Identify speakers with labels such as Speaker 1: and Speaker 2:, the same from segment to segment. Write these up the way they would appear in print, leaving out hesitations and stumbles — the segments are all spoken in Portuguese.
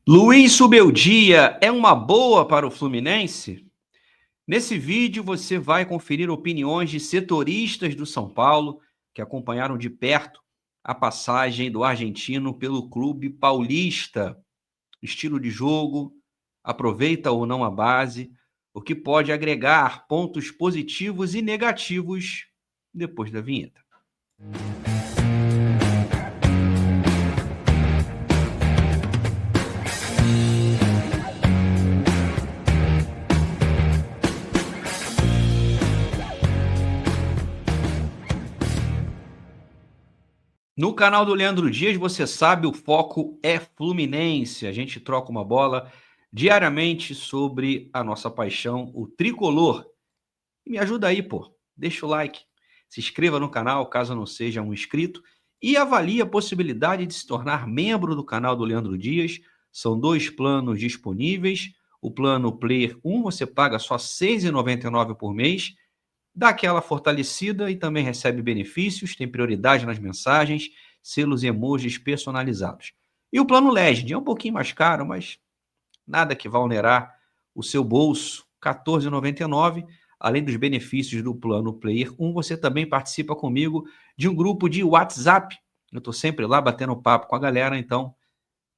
Speaker 1: Luiz Subeldia é uma boa para o Fluminense? Nesse vídeo você vai conferir opiniões de setoristas do São Paulo que acompanharam de perto a passagem do argentino pelo clube paulista. Estilo de jogo, aproveita ou não a base, o que pode agregar pontos positivos e negativos depois da vinheta. No canal do Leandro Dias, você sabe, o foco é Fluminense. A gente troca uma bola diariamente sobre a nossa paixão, o tricolor. E me ajuda aí, pô. Deixa o like, se inscreva no canal, caso não seja um inscrito, e avalie a possibilidade de se tornar membro do canal do Leandro Dias. São 2 planos disponíveis. O plano Player 1 você paga só R$ 6,99 por mês, dá aquela fortalecida e também recebe benefícios, tem prioridade nas mensagens, selos e emojis personalizados. E o plano Legend é um pouquinho mais caro, mas nada que vá onerar o seu bolso, R$ 14,99. Além dos benefícios do plano Player 1, você também participa comigo de um grupo de WhatsApp. Eu estou sempre lá batendo papo com a galera, então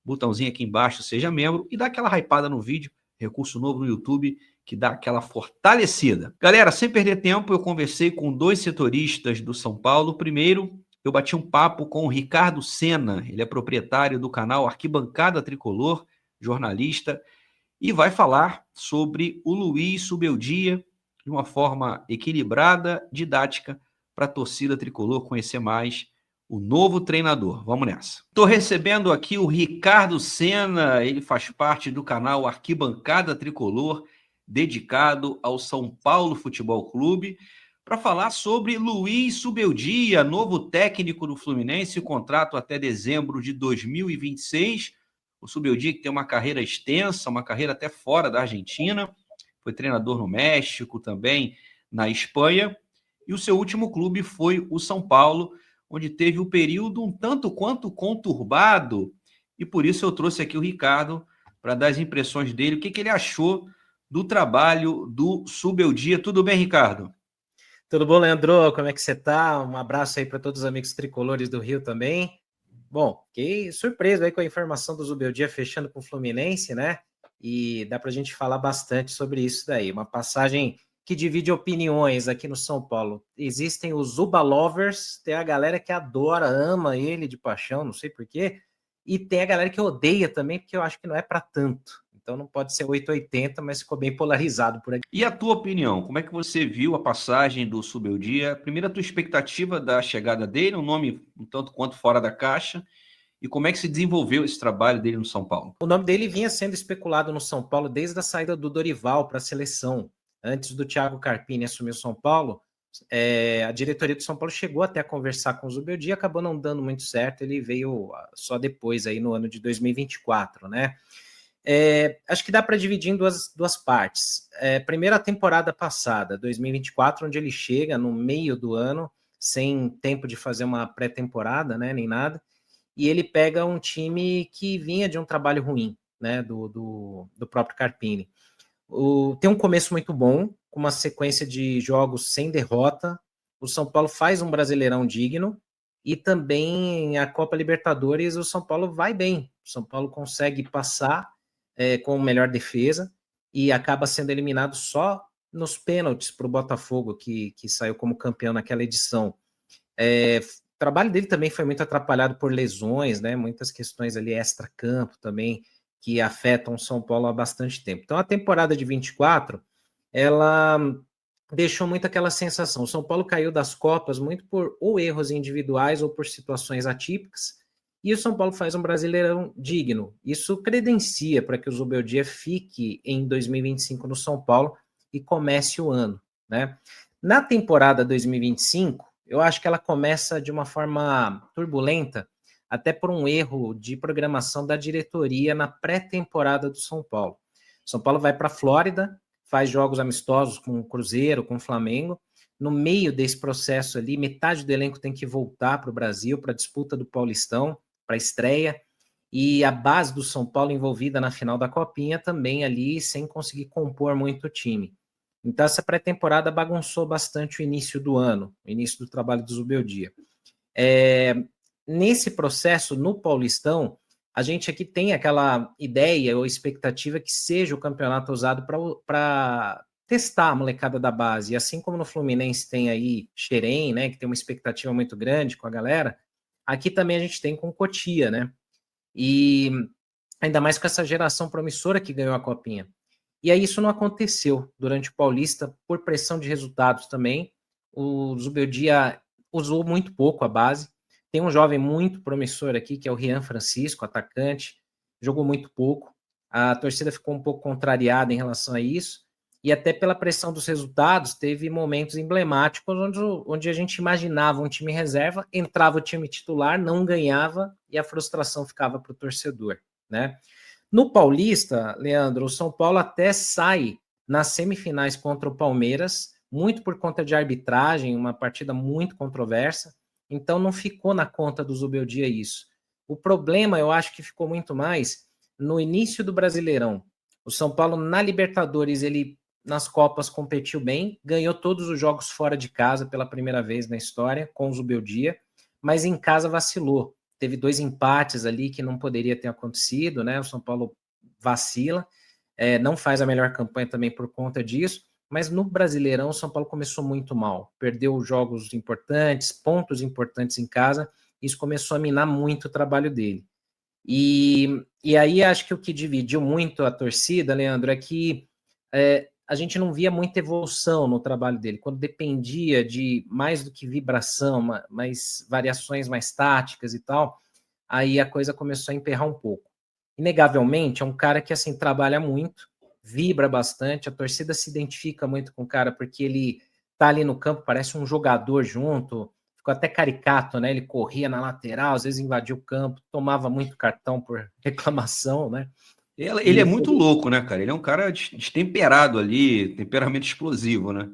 Speaker 1: botãozinho aqui embaixo, seja membro, e dá aquela hypada no vídeo, recurso novo no YouTube, que dá aquela fortalecida. Galera, sem perder tempo, eu conversei com 2 setoristas do São Paulo. Primeiro, eu bati um papo com o Ricardo Senna, ele é proprietário do canal Arquibancada Tricolor, jornalista, e vai falar sobre o Luiz Subeldia de uma forma equilibrada, didática, para a torcida tricolor conhecer mais o novo treinador. Vamos nessa. Estou recebendo aqui o Ricardo Senna, ele faz parte do canal Arquibancada Tricolor, dedicado ao São Paulo Futebol Clube, para falar sobre Luiz Subeldia, novo técnico do Fluminense, contrato até dezembro de 2026. O Subeldia que tem uma carreira extensa, uma carreira até fora da Argentina, foi treinador no México, também na Espanha, e o seu último clube foi o São Paulo, onde teve um período um tanto quanto conturbado, e por isso eu trouxe aqui o Ricardo para dar as impressões dele, o que ele achou do trabalho do Subeldia. Tudo bem, Ricardo?
Speaker 2: Tudo bom, Leandro? Como é que você tá? Um abraço aí para todos os amigos tricolores do Rio também. Bom, fiquei surpreso aí com a informação do Zubeldia fechando com o Fluminense, né? E dá para a gente falar bastante sobre isso daí. Uma passagem que divide opiniões aqui no São Paulo. Existem os Zuba Lovers, tem a galera que adora, ama ele de paixão, não sei porquê, e tem a galera que odeia também, porque eu acho que não é para tanto. Então não pode ser 880, mas ficou bem polarizado por aqui.
Speaker 1: E a tua opinião? Como é que você viu a passagem do Subeldia? Primeiro, a tua expectativa da chegada dele, um nome um tanto quanto fora da caixa, e como é que se desenvolveu esse trabalho dele no São Paulo?
Speaker 2: O nome dele vinha sendo especulado no São Paulo desde a saída do Dorival para a seleção. Antes do Thiago Carpini assumir o São Paulo, a diretoria do São Paulo chegou até a conversar com o Zubeldia, acabou não dando muito certo, ele veio só depois, aí no ano de 2024, né? Acho que dá para dividir em duas partes. Primeiro, a temporada passada, 2024, onde ele chega no meio do ano, sem tempo de fazer uma pré-temporada, né, nem nada, e ele pega um time que vinha de um trabalho ruim, né, do próprio Carpini. Tem um começo muito bom, com uma sequência de jogos sem derrota. O São Paulo faz um Brasileirão digno, e também a Copa Libertadores, o São Paulo vai bem. O São Paulo consegue passar com melhor defesa e acaba sendo eliminado só nos pênaltis para o Botafogo, que saiu como campeão naquela edição. O trabalho dele também foi muito atrapalhado por lesões, né? Muitas questões ali extra-campo também que afetam o São Paulo há bastante tempo. Então, a temporada de 24, ela deixou muito aquela sensação. O São Paulo caiu das Copas muito por ou erros individuais ou por situações atípicas, e o São Paulo faz um Brasileirão digno. Isso credencia para que o Zubeldia fique em 2025 no São Paulo e comece o ano, né? Na temporada 2025, eu acho que ela começa de uma forma turbulenta, até por um erro de programação da diretoria na pré-temporada do São Paulo. São Paulo vai para a Flórida, faz jogos amistosos com o Cruzeiro, com o Flamengo. No meio desse processo ali, metade do elenco tem que voltar para o Brasil, para a disputa do Paulistão, para a estreia. e a base do São Paulo envolvida na final da Copinha também ali, sem conseguir compor muito o time. Então essa pré-temporada bagunçou bastante o início do ano, o início do trabalho do Zubeldia. Nesse processo, no Paulistão, a gente aqui tem aquela ideia ou expectativa que seja o campeonato usado para testar a molecada da base. E assim como no Fluminense tem aí Xerém, né, que tem uma expectativa muito grande com a galera, aqui também a gente tem com Cotia, né? E ainda mais com essa geração promissora que ganhou a Copinha. E aí isso não aconteceu durante o Paulista, por pressão de resultados também. O Zubeldia usou muito pouco a base. Tem um jovem muito promissor aqui, que é o Rian Francisco, atacante, jogou muito pouco. A torcida ficou um pouco contrariada em relação a isso, e até pela pressão dos resultados, teve momentos emblemáticos onde a gente imaginava um time reserva, entrava o time titular, não ganhava, e a frustração ficava para o torcedor, né? No Paulista, Leandro, o São Paulo até sai nas semifinais contra o Palmeiras, muito por conta de arbitragem, uma partida muito controversa, então não ficou na conta do Zubeldia isso. O problema, eu acho que ficou muito mais no início do Brasileirão. O São Paulo, na Libertadores, ele nas Copas competiu bem, ganhou todos os jogos fora de casa pela primeira vez na história, com o Zubeldia, mas em casa vacilou. Teve 2 empates ali que não poderia ter acontecido, né? O São Paulo vacila, não faz a melhor campanha também por conta disso, mas no Brasileirão o São Paulo começou muito mal, perdeu jogos importantes, pontos importantes em casa, isso começou a minar muito o trabalho dele. E aí acho que o que dividiu muito a torcida, Leandro, é que a gente não via muita evolução no trabalho dele, quando dependia de mais do que vibração, mais variações mais táticas e tal, aí a coisa começou a emperrar um pouco. Inegavelmente, é um cara que assim trabalha muito, vibra bastante, a torcida se identifica muito com o cara, porque ele tá ali no campo, parece um jogador junto, ficou até caricato, né? Ele corria na lateral, às vezes invadia o campo, tomava muito cartão por reclamação, né?
Speaker 1: Ele é muito louco, né, cara? Ele é um cara destemperado ali, temperamento explosivo, né?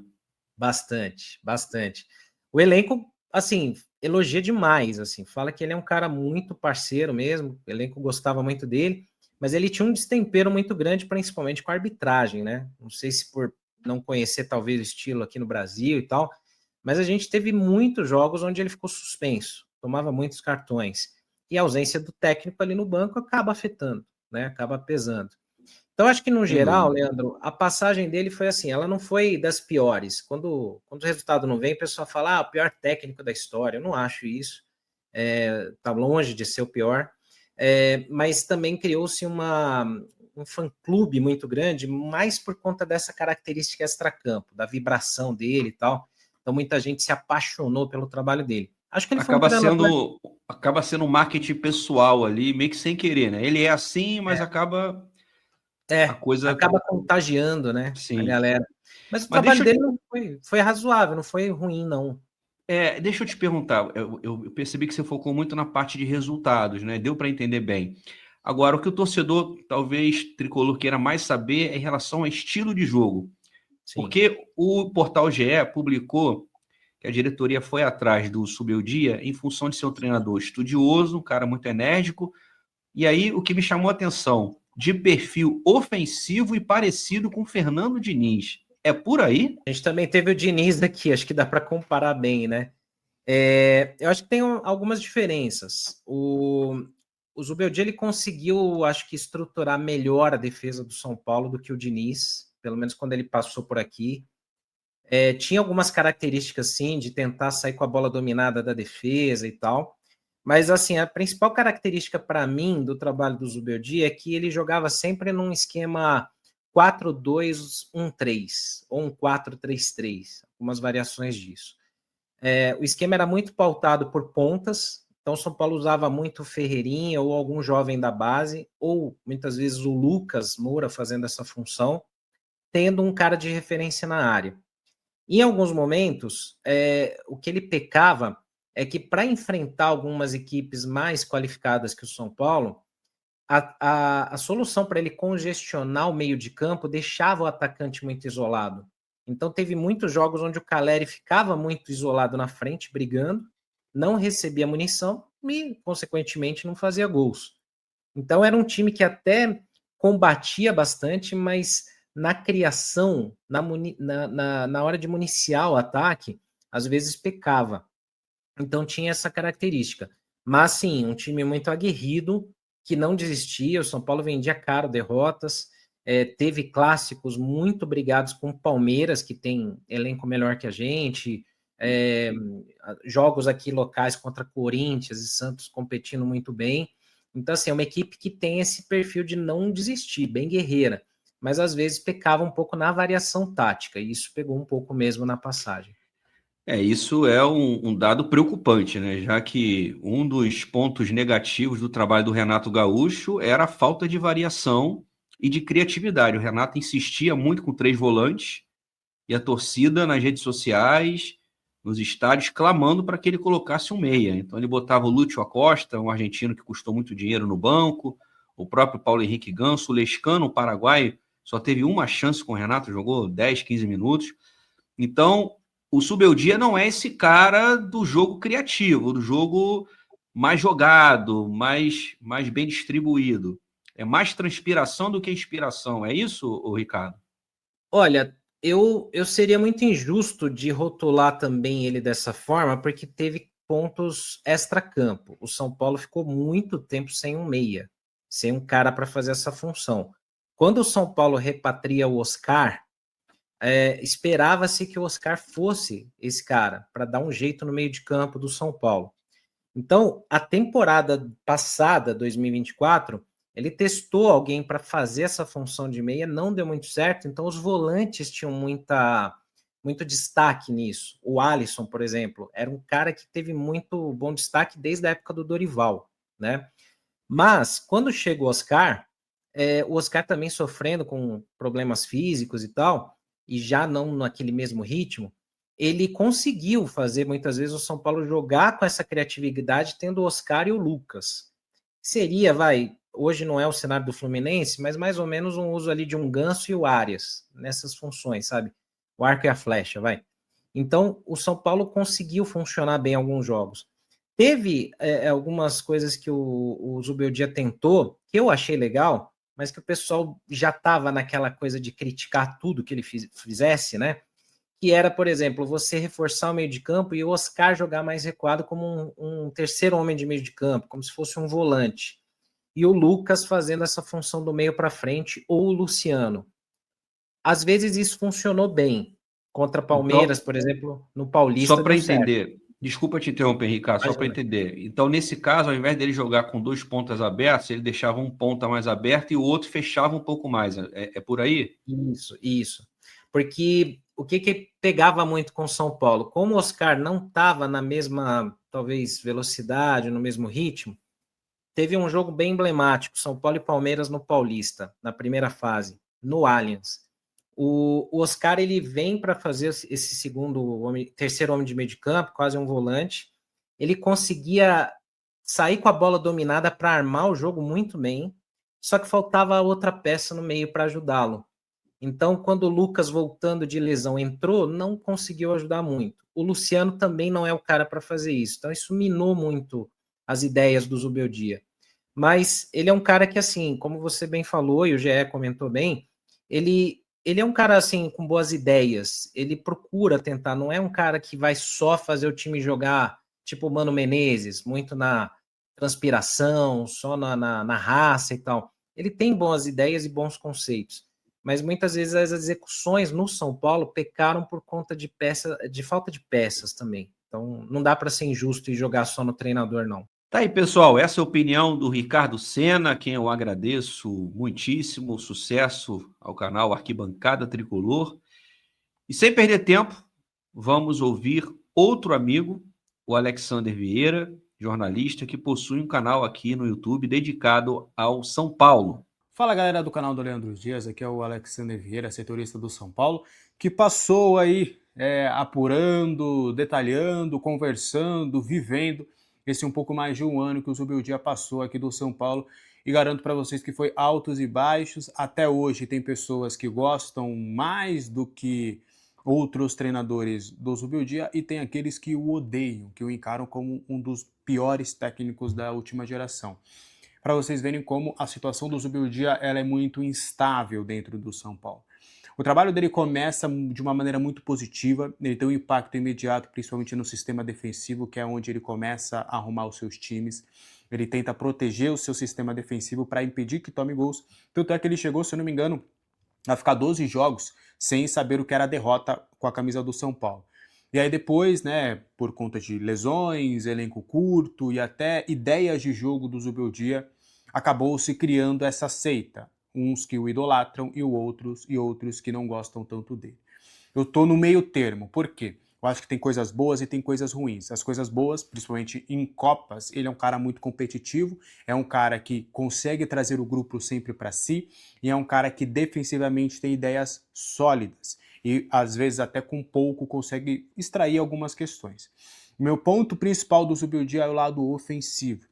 Speaker 2: Bastante, bastante. O elenco, assim, elogia demais, assim, fala que ele é um cara muito parceiro mesmo, o elenco gostava muito dele, mas ele tinha um destempero muito grande, principalmente com a arbitragem, né? Não sei se por não conhecer talvez o estilo aqui no Brasil e tal, mas a gente teve muitos jogos onde ele ficou suspenso, tomava muitos cartões. E a ausência do técnico ali no banco acaba afetando, né? Acaba pesando. Então, acho que no
Speaker 1: Sem
Speaker 2: geral,
Speaker 1: dúvida.
Speaker 2: Leandro, a passagem dele foi assim, ela não foi das piores. Quando o resultado não vem, o pessoal fala, o pior técnico da história. Eu não acho isso. Tá longe de ser o pior. Mas também criou-se um fã-clube muito grande, mais por conta dessa característica extracampo, da vibração dele e tal. Então, muita gente se apaixonou pelo trabalho dele. Acho que ele foi um
Speaker 1: Acaba
Speaker 2: treinador.
Speaker 1: sendo, acaba sendo um marketing pessoal ali, meio que sem querer, né? Ele é assim, mas acaba a coisa.
Speaker 2: Acaba contagiando, né, a
Speaker 1: Sim.
Speaker 2: galera. Mas o
Speaker 1: Mas
Speaker 2: trabalho dele não foi razoável, não foi ruim, não.
Speaker 1: deixa eu te perguntar. Eu percebi que você focou muito na parte de resultados, né? Deu para entender bem. Agora, o que o torcedor, talvez tricolor, queira mais saber é em relação ao estilo de jogo.
Speaker 2: Sim.
Speaker 1: Porque o portal GE publicou que a diretoria foi atrás do Subeldia em função de ser um treinador estudioso, um cara muito enérgico. E aí, o que me chamou a atenção, de perfil ofensivo e parecido com Fernando Diniz. É por aí?
Speaker 2: A gente também teve o Diniz aqui, acho que dá para comparar bem, né. Eu acho que tem algumas diferenças. O Zubeldia, ele conseguiu, acho que estruturar melhor a defesa do São Paulo do que o Diniz, pelo menos quando ele passou por aqui. Tinha algumas características, sim, de tentar sair com a bola dominada da defesa e tal, mas, assim, a principal característica para mim do trabalho do Zubeldia é que ele jogava sempre num esquema 4-2-1-3 ou um 4-3-3, algumas variações disso. O esquema era muito pautado por pontas, então o São Paulo usava muito o Ferreirinha ou algum jovem da base, ou muitas vezes o Lucas Moura fazendo essa função, tendo um cara de referência na área. Em alguns momentos, o que ele pecava é que para enfrentar algumas equipes mais qualificadas que o São Paulo, a solução para ele congestionar o meio de campo deixava o atacante muito isolado. Então teve muitos jogos onde o Caleri ficava muito isolado na frente, brigando, não recebia munição e, consequentemente, não fazia gols. Então era um time que até combatia bastante, mas na criação, na hora de municiar o ataque, às vezes pecava. Então tinha essa característica. Mas sim, um time muito aguerrido, que não desistia. O São Paulo vendia caro derrotas, teve clássicos muito brigados com o Palmeiras, que tem elenco melhor que a gente, jogos aqui locais contra Corinthians e Santos competindo muito bem. Então, assim, é uma equipe que tem esse perfil de não desistir, bem guerreira, mas às vezes pecava um pouco na variação tática, e isso pegou um pouco mesmo na passagem.
Speaker 1: Isso é um dado preocupante, né? Já que um dos pontos negativos do trabalho do Renato Gaúcho era a falta de variação e de criatividade. O Renato insistia muito com 3 volantes e a torcida nas redes sociais, nos estádios, clamando para que ele colocasse um meia. Então ele botava o Lúcio Acosta, um argentino que custou muito dinheiro no banco, o próprio Paulo Henrique Ganso, o Lescano, o paraguaio, só teve uma chance com o Renato, jogou 10, 15 minutos. Então, o Subeldia não é esse cara do jogo criativo, do jogo mais jogado, mais bem distribuído. É mais transpiração do que inspiração. É isso, Ricardo?
Speaker 2: Olha, eu seria muito injusto de rotular também ele dessa forma, porque teve pontos extra-campo. O São Paulo ficou muito tempo sem um meia, sem um cara para fazer essa função. Quando o São Paulo repatria o Oscar, esperava-se que o Oscar fosse esse cara, para dar um jeito no meio de campo do São Paulo. Então, a temporada passada, 2024, ele testou alguém para fazer essa função de meia, não deu muito certo, então os volantes tinham muito destaque nisso. O Alisson, por exemplo, era um cara que teve muito bom destaque desde a época do Dorival, né? Mas, quando chega o Oscar também sofrendo com problemas físicos e tal, e já não naquele mesmo ritmo, ele conseguiu fazer muitas vezes o São Paulo jogar com essa criatividade, tendo o Oscar e o Lucas. Seria, hoje não é o cenário do Fluminense, mas mais ou menos um uso ali de um Ganso e o Arias, nessas funções, sabe? O arco e a flecha, vai. Então, o São Paulo conseguiu funcionar bem em alguns jogos. Teve algumas coisas que o Zubeldia tentou, que eu achei legal, mas que o pessoal já estava naquela coisa de criticar tudo que ele fizesse, né? Que era, por exemplo, você reforçar o meio de campo e o Oscar jogar mais recuado como um terceiro homem de meio de campo, como se fosse um volante. E o Lucas fazendo essa função do meio para frente, ou o Luciano. Às vezes isso funcionou bem. Contra Palmeiras,
Speaker 1: Então,
Speaker 2: por exemplo, no
Speaker 1: só
Speaker 2: Paulista
Speaker 1: para
Speaker 2: deu certo.
Speaker 1: entender, desculpa te interromper, Ricardo, só para
Speaker 2: Imagina.
Speaker 1: entender. Então, nesse caso, ao invés dele jogar com 2 pontas abertos, ele deixava um ponta mais aberto e o outro fechava um pouco mais. É por aí?
Speaker 2: Isso. Porque o que pegava muito com o São Paulo? Como o Oscar não estava na mesma, talvez, velocidade, no mesmo ritmo, teve um jogo bem emblemático, São Paulo e Palmeiras no Paulista, na primeira fase, no Allianz. O Oscar ele vem para fazer esse terceiro homem de meio de campo, quase um volante. Ele conseguia sair com a bola dominada para armar o jogo muito bem, só que faltava outra peça no meio para ajudá-lo. Então, quando o Lucas, voltando de lesão, entrou, não conseguiu ajudar muito. O Luciano também não é o cara para fazer isso. Então, isso minou muito as ideias do Zubeldia. Mas ele é um cara que, assim, como você bem falou, e o GE comentou bem, ele é um cara, assim, com boas ideias. Ele procura tentar, não é um cara que vai só fazer o time jogar, tipo o Mano Menezes, muito na transpiração, só na raça e tal. Ele tem boas ideias e bons conceitos, mas muitas vezes as execuções no São Paulo pecaram por conta de falta de peças também. Então não dá para ser injusto e jogar só no treinador, não.
Speaker 1: Tá aí, pessoal. Essa é a opinião do Ricardo Sena, a quem eu agradeço muitíssimo. Sucesso ao canal Arquibancada Tricolor. E sem perder tempo, vamos ouvir outro amigo, o Alexander Vieira, jornalista, que possui um canal aqui no YouTube dedicado ao São Paulo.
Speaker 3: Fala galera do canal do Leandro Dias, aqui é o Alexander Vieira, setorista do São Paulo, que passou aí apurando, detalhando, conversando, vivendo esse um pouco mais de um ano que o Zubeldia passou aqui do São Paulo, e garanto para vocês que foi altos e baixos. Até hoje tem pessoas que gostam mais do que outros treinadores do Zubeldia e tem aqueles que o odeiam, que o encaram como um dos piores técnicos da última geração. para vocês verem como a situação do Zubeldia ela é muito instável dentro do São Paulo. O trabalho dele começa de uma maneira muito positiva, ele tem um impacto imediato, principalmente no sistema defensivo, que é onde ele começa a arrumar os seus times. Ele tenta proteger o seu sistema defensivo para impedir que tome gols. Tanto é que ele chegou, se eu não me engano, a ficar 12 jogos sem saber o que era derrota com a camisa do São Paulo. E aí depois, né, por conta de lesões, elenco curto e até ideias de jogo do Zubeldia, acabou se criando essa seita. Uns que o idolatram e outros que não gostam tanto dele. Eu tô no meio termo, por quê? Eu acho que tem coisas boas e tem coisas ruins. As coisas boas, principalmente em Copas, ele é um cara muito competitivo, é um cara que consegue trazer o grupo sempre para si e é um cara que defensivamente tem ideias sólidas e às vezes até com pouco consegue extrair algumas questões. O meu ponto principal do Zubeldia é o lado ofensivo.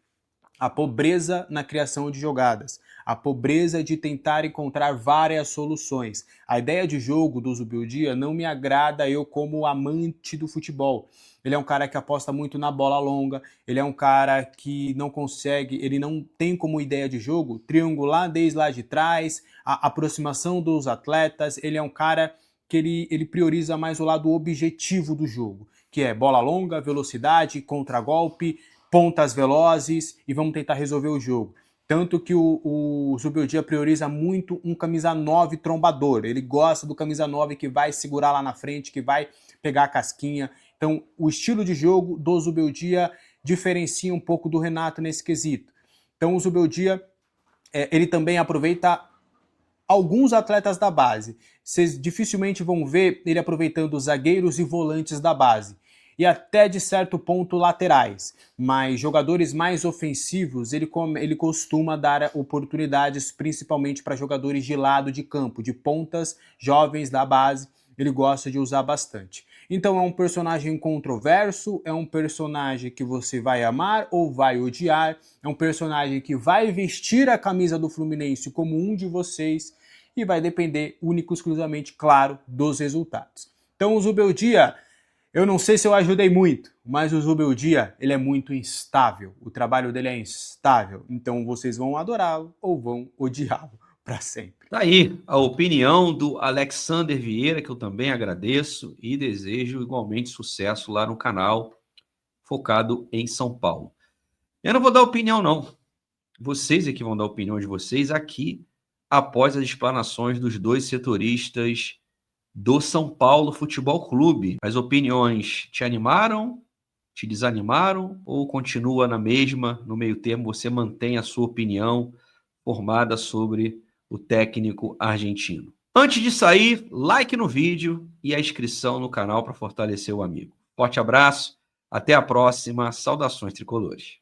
Speaker 3: A pobreza na criação de jogadas, a pobreza de tentar encontrar várias soluções. A ideia de jogo do Zubeldia não me agrada eu como amante do futebol. Ele é um cara que aposta muito na bola longa, ele é um cara que não consegue, ele não tem como ideia de jogo triangular desde lá de trás, a aproximação dos atletas, ele é um cara que ele prioriza mais o lado objetivo do jogo, que é bola longa, velocidade, contragolpe, pontas velozes e vamos tentar resolver o jogo. Tanto que o Zubeldia prioriza muito um camisa 9 trombador. Ele gosta do camisa 9 que vai segurar lá na frente, que vai pegar a casquinha. Então, o estilo de jogo do Zubeldia diferencia um pouco do Renato nesse quesito. Então, o Zubeldia, ele também aproveita alguns atletas da base. Vocês dificilmente vão ver ele aproveitando zagueiros e volantes da base. E até de certo ponto laterais, mas jogadores mais ofensivos ele costuma dar oportunidades principalmente para jogadores de lado de campo, de pontas jovens da base, ele gosta de usar bastante. Então é um personagem controverso, é um personagem que você vai amar ou vai odiar, é um personagem que vai vestir a camisa do Fluminense como um de vocês e vai depender único e exclusivamente, claro, dos resultados. Então o Zubeldia, eu não sei se eu ajudei muito, mas o Zubeldia, ele é muito instável. O trabalho dele é instável. Então vocês vão adorá-lo ou vão odiá-lo para sempre.
Speaker 1: Tá aí a opinião do Alexander Vieira, que eu também agradeço e desejo igualmente sucesso lá no canal focado em São Paulo. Eu não vou dar opinião, não. Vocês é que vão dar a opinião de vocês aqui após as explanações dos dois setoristas do São Paulo Futebol Clube. As opiniões te animaram, te desanimaram ou continua na mesma, no meio termo, você mantém a sua opinião formada sobre o técnico argentino? Antes de sair, like no vídeo e a inscrição no canal para fortalecer o amigo. Forte abraço, até a próxima, saudações tricolores.